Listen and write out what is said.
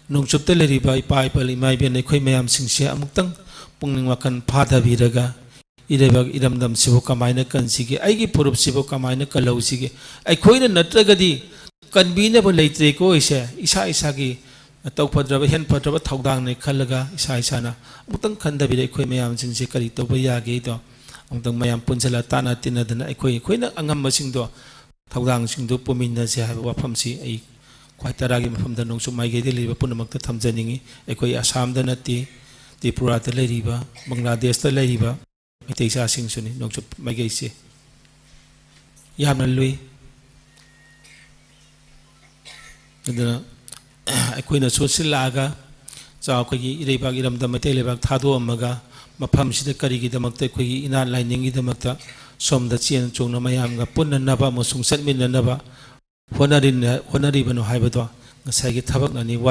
ꯅꯣꯡꯆꯨꯞꯇ ꯂꯩꯔꯤꯕ ꯏꯄꯥ ꯏꯄꯥꯜ ꯏꯃꯥ ꯏꯕꯦꯟ ꯑꯩꯈꯣꯏ ꯃꯌꯥꯝꯁꯤꯡꯁꯦ ꯑꯃꯨꯛꯇꯪ ꯄꯨꯛꯅꯤꯡ ꯋꯥꯈꯜ ꯐꯥꯊꯕꯤꯔꯒ ꯏꯔꯩꯕꯥꯛ ꯏꯔꯝꯗꯝꯁꯤꯕꯨ ꯀꯃꯥꯏꯅ ꯀꯟꯁꯤꯒꯦ ꯑꯩꯒꯤ ꯐꯨꯔꯨꯞꯁꯤꯕꯨ ꯀꯃꯥꯏꯅ ꯀꯜꯍꯧꯁꯤꯒꯦ ꯑꯩꯈꯣꯏꯅ ꯅꯠꯇ꯭ꯔꯒꯗꯤ ꯀꯟꯕꯤꯅꯕ ꯂꯩꯇ꯭ꯔꯦꯀꯣ ꯑꯩꯁꯦ ꯏꯁꯥ ꯏꯁꯥꯒꯤ ꯇꯧꯐꯗ꯭ꯔꯕ ꯍꯦꯟꯐꯗ꯭ꯔꯕ ꯊꯧꯗꯥꯡꯅꯦ ꯈꯜꯂꯒ ꯏꯁꯥ ꯏꯁꯥꯅ ꯑꯃꯨꯛꯇꯪ ꯈꯟꯗꯕꯤꯗ ꯑꯩꯈꯣꯏ ꯃꯌꯥꯝꯁꯤꯡꯁꯦ ꯀꯔꯤ ꯇꯧꯕ ꯌꯥꯒꯦꯗꯣ ꯑꯃꯨꯛꯇꯪ ꯃꯌꯥꯝ ꯄꯨꯟꯁꯤꯜꯂ ꯇꯥꯟꯅ ꯇꯤꯟꯅꯗꯅ ꯑꯩꯈꯣꯏꯅ ꯑꯉꯝꯕꯁꯤꯡꯗꯣ ꯊꯧꯗꯥꯡꯁꯤꯡꯗꯣ ꯄꯨꯃꯤꯟꯅꯁꯦ ꯍꯥꯏꯕ ꯋꯥꯐꯝꯁꯤ ꯑꯩ ꯈ꯭ꯋꯥꯏ ꯇꯔꯥꯒꯤ ꯃꯐꯝꯗ ꯅꯣꯡꯆꯨꯞ ꯃꯥꯏꯀꯩꯗ ꯂꯩꯔꯤꯕ ꯄꯨꯝꯅꯃꯛꯇ ꯊꯝꯖꯅꯤꯡꯉꯤ ꯑꯩꯈꯣꯏ ꯑꯁꯥꯝꯗ ꯅꯠꯇꯦ ꯇ꯭ꯔꯤꯄꯨꯔꯥꯗ ꯂꯩꯔꯤꯕ ꯕꯪꯒ꯭ꯂꯥꯗꯦꯁꯇ ꯂꯩꯔꯤꯕ ꯃꯩꯇꯩ ꯏꯆꯥꯁꯤꯡꯁꯨꯅꯤ ꯅꯣꯡꯆꯨꯞ ꯃꯥꯏꯀꯩꯁꯦ ꯌꯥꯝꯅ ꯂꯨꯏ ꯑꯗꯨꯅ ꯑꯩꯈꯣꯏꯅꯁꯨ ꯁꯤꯜꯂꯛꯑꯒ ꯑꯩꯈꯣꯏꯒꯤ ꯏꯔꯩꯕꯥꯛ ꯏꯔꯝꯗꯝ ꯃꯩꯇꯩ ꯂꯩꯕꯥꯛ ꯊꯥꯗꯣꯛꯑꯝꯃꯒ ꯃꯐꯝꯁꯤꯗ ꯀꯔꯤꯒꯤꯗꯃꯛꯇ ꯑꯩꯈꯣꯏꯒꯤ ꯏꯅꯥꯠ ꯂꯥꯏꯅꯤꯡꯒꯤꯗꯃꯛꯇ ꯁꯣꯝꯗ ꯆꯦꯟ ꯆꯣꯡꯅ ꯃꯌꯥꯝꯒ ꯄꯨꯟꯅꯅꯕ ꯑꯃꯁꯨꯡ ꯆꯠꯃꯤꯟꯅꯅꯕ ꯍꯣꯠꯅꯔꯤꯕꯅꯣ ꯍꯥꯏꯕꯗꯣ ꯉꯁꯥꯏꯒꯤ ꯊꯕꯛꯅꯅꯤ ꯋꯥꯔꯤ